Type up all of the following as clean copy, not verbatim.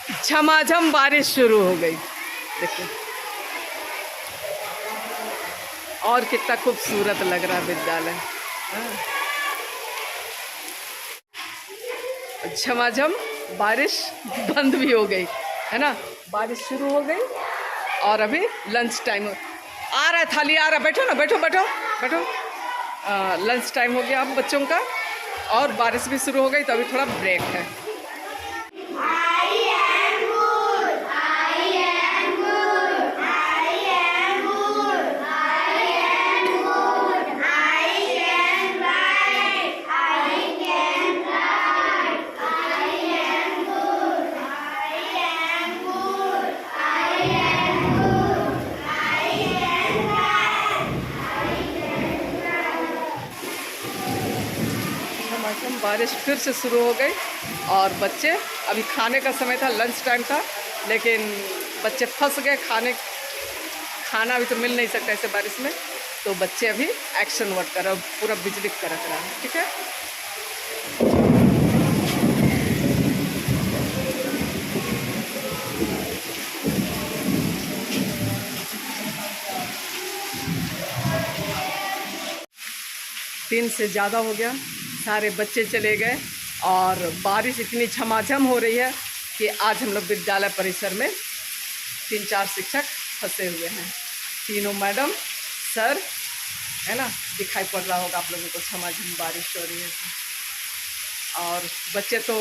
झमाझम बारिश शुरू हो गई। देखिए और कितना खूबसूरत लग रहा है विद्यालय। झमाझम बारिश बंद भी हो गई है ना, बारिश शुरू हो गई और अभी लंच टाइम आ रहा है, थाली आ रहा है, बैठो ना, बैठो बैठो बैठो। लंच टाइम हो गया अब बच्चों का और बारिश भी शुरू हो गई तो अभी थोड़ा ब्रेक है। बारिश फिर से शुरू हो गई और बच्चे, अभी खाने का समय था, लंच टाइम था, लेकिन बच्चे फंस गए। खाना अभी तो मिल नहीं सकता ऐसे बारिश में, तो बच्चे अभी एक्शन वर्क कर रहे हैं, पूरा बिजली कड़क रहा है। ठीक है, 3 से ज़्यादा हो गया, सारे बच्चे चले गए और बारिश इतनी झमाझम हो रही है कि आज हम लोग विद्यालय परिसर में 3-4 शिक्षक फंसे हुए हैं। तीनों मैडम सर है ना, दिखाई पड़ रहा होगा आप लोगों को, झमाझम बारिश हो रही है और बच्चे तो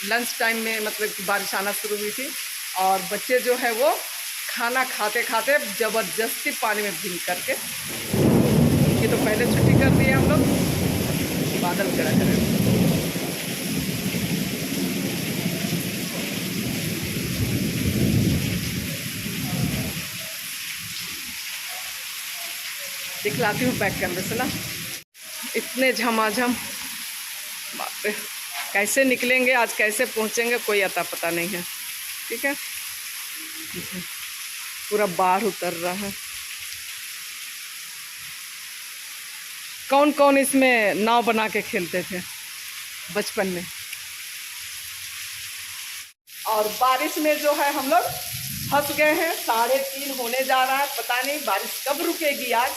लंच टाइम में मतलब बारिश आना शुरू हुई थी और बच्चे जो है वो खाना खाते खाते ज़बरदस्ती पानी में भीग करके, ये तो पहले छुट्टी कर दी है हम लोग, बादल कड़ा करें। दिखलाती हूँ बैक कैमरे से ना, इतने झमाझम, बाप रे, कैसे निकलेंगे आज, कैसे पहुँचेंगे, कोई अता पता नहीं है। ठीक है, पूरा बाढ़ उतर रहा है। कौन कौन इसमें नाव बना के खेलते थे बचपन में, और बारिश में जो है हम लोग फंस गए हैं। 3:30 होने जा रहा है, पता नहीं बारिश कब रुकेगी आज,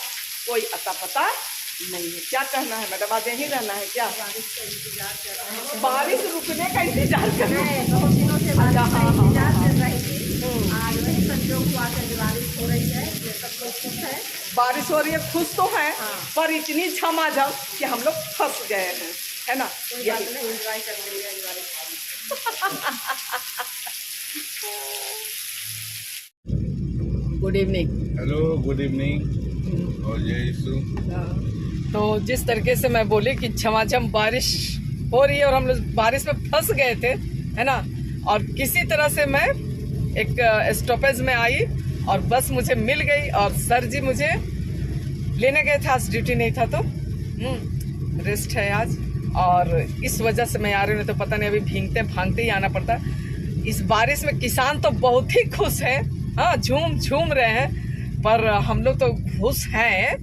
कोई अता पता नहीं है। क्या कहना है मैडम, आज यहीं रहना है क्या? बारिश का इंतजार कर रहे हैं, बारिश रुकने का इंतजार कर रहे हैं, बहुत दिनों से बारिश का इंतजार कर रही थी। आज वही संजोग हुआ कि बारिश हो रही है, ये सब लोग खुश है, बारिश हो रही है, खुश तो है। हाँ। पर इतनी झमाझम कि हम लोग फंस गए हैं, है ना। एंजॉय कर लेंगे बारिश। Good evening. Hello, good evening और जय यीशु। तो जिस तरीके से मैं बोली कि झमाझम बारिश हो रही है और हम लोग बारिश में फंस गए थे, है ना, और किसी तरह से मैं एक स्टॉपेज में आई और बस मुझे मिल गई और सर जी मुझे लेने गए थे, आज ड्यूटी नहीं था तो रेस्ट है आज, और इस वजह से मैं आ रही हूँ, तो पता नहीं अभी भीगते भागते ही आना पड़ता। इस बारिश में किसान तो बहुत ही खुश है, हाँ, झूम झूम रहे हैं, पर हम लोग तो खुश हैं,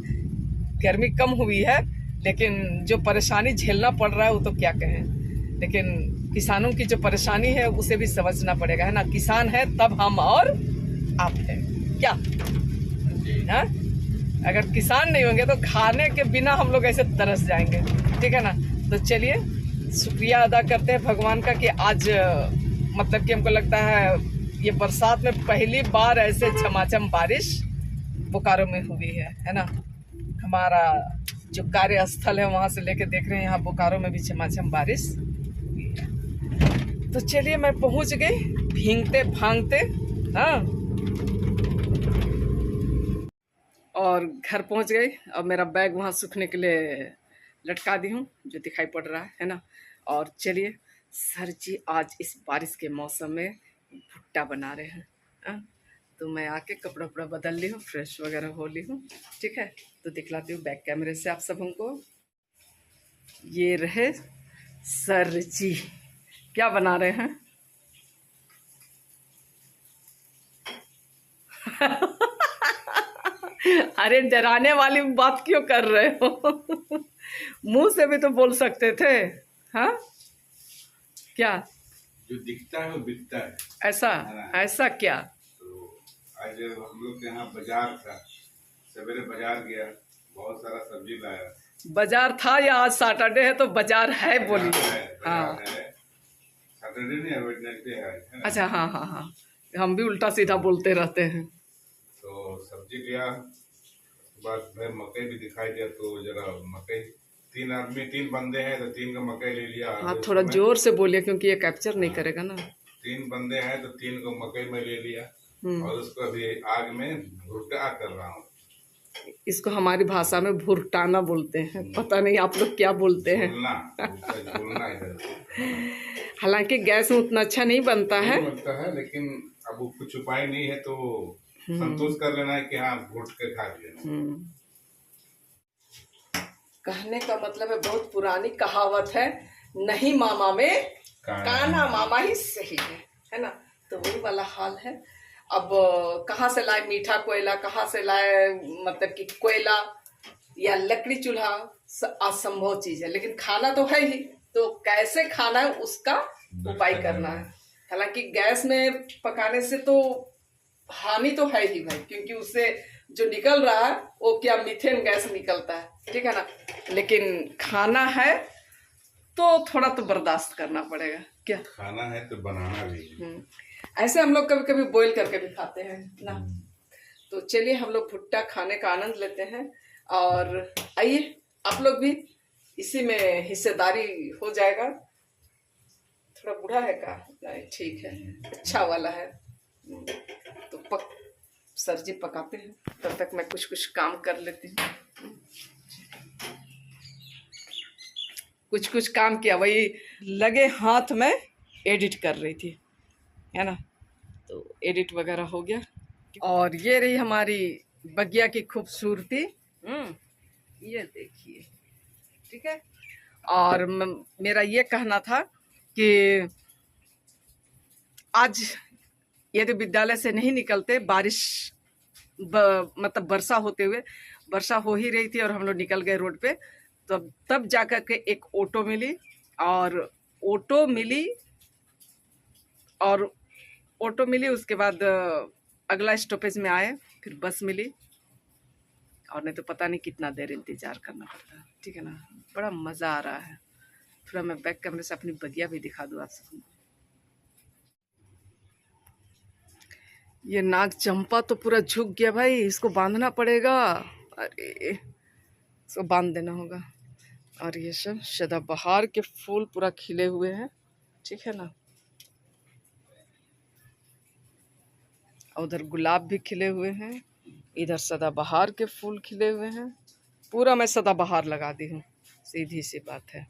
गर्मी कम हुई है, लेकिन जो परेशानी झेलना पड़ रहा है वो तो क्या कहें। लेकिन किसानों की जो परेशानी है उसे भी समझना पड़ेगा, है ना, किसान है तब हम और आप हैं क्या, हाँ? अगर किसान नहीं होंगे तो खाने के बिना हम लोग ऐसे तरस जाएंगे। ठीक है ना, तो चलिए शुक्रिया अदा करते हैं भगवान का कि आज मतलब कि हमको लगता है ये बरसात में पहली बार ऐसे झमाझम बारिश बोकारो में हुई है ना। हमारा जो कार्यस्थल है वहाँ से लेके देख रहे हैं, यहाँ बोकारो में भी झमाझम बारिश हुई है। तो चलिए मैं पहुँच गई भीगते भागते, हाँ, और घर पहुँच गई। अब मेरा बैग वहाँ सूखने के लिए लटका दी हूँ, जो दिखाई पड़ रहा है ना। और चलिए सर जी आज इस बारिश के मौसम में भुट्टा बना रहे हैं, हाँ? तो मैं आके कपड़ा वपड़ा बदल ली हूँ, फ्रेश वगैरह हो ली हूँ। ठीक है, तो दिखलाती हूँ बैक कैमरे से आप सब हमको। ये रहे सर जी, क्या बना रहे हैं अरे डराने वाली बात क्यों कर रहे हो मुंह से भी तो बोल सकते थे, हाँ क्या? जो दिखता है वो बिकता है। ऐसा है ना? ऐसा क्या? तो आज हम लोग के यहाँ बाजार था, सवेरे बाजार गया, बहुत सारा सब्जी लाया। बाजार था या आज सैटरडे है तो बाजार है बोलिए। हाँ सैटरडे नहीं है, वेडनेसडे है ना? अच्छा, हाँ हाँ हाँ, हम भी उल्टा सीधा बोलते रहते हैं। तो सब्जी लिया, उसके बाद भाई मकई भी दिखाई दिया, तो जरा मकई, तीन बंदे हैं तो 3 का मकई ले लिया। हाँ थोड़ा जोर से बोलिए क्योंकि ये कैप्चर नहीं करेगा ना। 3 बंदे हैं तो 3 को मकई में ले लिया और उसको अभी आग में भुट्टा कर रहा हूँ। इसको हमारी भाषा में भुरटाना बोलते हैं, पता नहीं आप लोग क्या बोलते हैं। झूलना इधर। हालांकि गैस में उतना अच्छा नहीं बनता है, लेकिन अब कुछ उपाय नहीं है तो संतोष कर लेना है कि हाँ भूट के खा लिया। कहने का मतलब है, बहुत पुरानी कहावत है, नहीं मामा में काना मामा ही सही है ना? तो वही वाला हाल है। अब कहाँ से लाए मीठा कोयला, कहाँ से लाए मतलब कि कोयला या लकड़ी चूल्हा, असंभव चीज है। लेकिन खाना तो है ही, तो कैसे खाना है उसका उपाय करना है। हालांकि गैस में पकाने से तो हानि तो है ही भाई, क्योंकि उससे जो निकल रहा है वो क्या मीथेन गैस निकलता है, ठीक है ना? लेकिन खाना है तो थोड़ा तो बर्दाश्त करना पड़ेगा। क्या खाना है तो बनाना भी। ऐसे हम लोग कभी कभी बॉईल करके भी खाते हैं ना। तो चलिए हम लोग भुट्टा खाने का आनंद लेते हैं, और आइए आप लोग भी इसी में हिस्सेदारी हो जाएगा। थोड़ा बूढ़ा है का? नहीं ठीक है, अच्छा वाला है। तो सब्जी पकाते हैं, तब तक मैं कुछ काम कर लेती हूँ। कुछ काम किया, वही लगे हाथ में एडिट कर रही थी, है ना? तो एडिट वगैरह हो गया, और ये रही हमारी बगिया की खूबसूरती। ये देखिए, ठीक है। और मेरा ये कहना था कि आज यदि विद्यालय से नहीं निकलते, बारिश मतलब वर्षा होते हुए, वर्षा हो ही रही थी और हम लोग निकल गए रोड पे, तब जाकर के एक ऑटो मिली, और ऑटो मिली उसके बाद अगला स्टॉपेज में आए, फिर बस मिली, और नहीं तो पता नहीं कितना देर इंतजार करना पड़ता, ठीक है ना? बड़ा मज़ा आ रहा है। थोड़ा मैं बैक कैमरे से अपनी बगिया भी दिखा दूँ आप सबको। ये नाग चंपा तो पूरा झुक गया भाई, इसको बांधना पड़ेगा। अरे इसको बांध देना होगा। और ये सब सदाबहार के फूल पूरा खिले हुए हैं, ठीक है ना? उधर गुलाब भी खिले हुए हैं, इधर सदाबहार के फूल खिले हुए हैं। पूरा मैं सदाबहार लगा दी हूँ, सीधी सी बात है।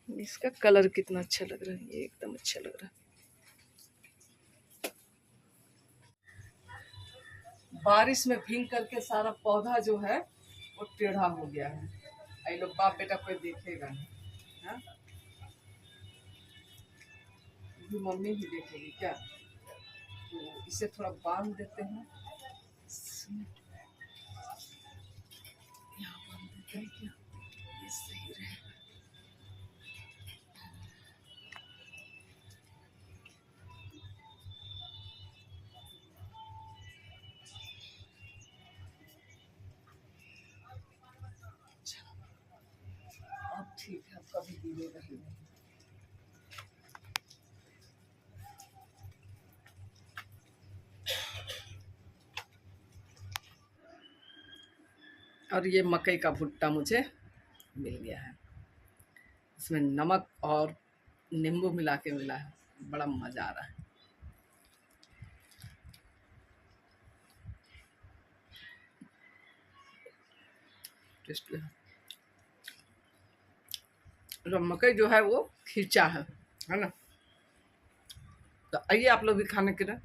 इसका कलर कितना अच्छा लग रहा है, ये एकदम अच्छा लग रहा है। बारिश में भीग करके सारा पौधा जो है वो टेढ़ा हो गया है। ये लोग बाप बेटा कोई देखेगा नहीं, हाँ? मम्मी ही देखेगी क्या? तो इसे थोड़ा बांध देते हैं, यहाँ बांध देते हैं क्या? ये सही रहेगा। अब ठीक है, अब कभी गिरेगा ही नहीं। और ये मकई का भुट्टा मुझे मिल गया है, इसमें नमक और नींबू मिला के मिला है, बड़ा मज़ा आ रहा है। टेस्ट तो मकई जो है वो खींचा है ना? तो आइए आप लोग भी खाने के लिए।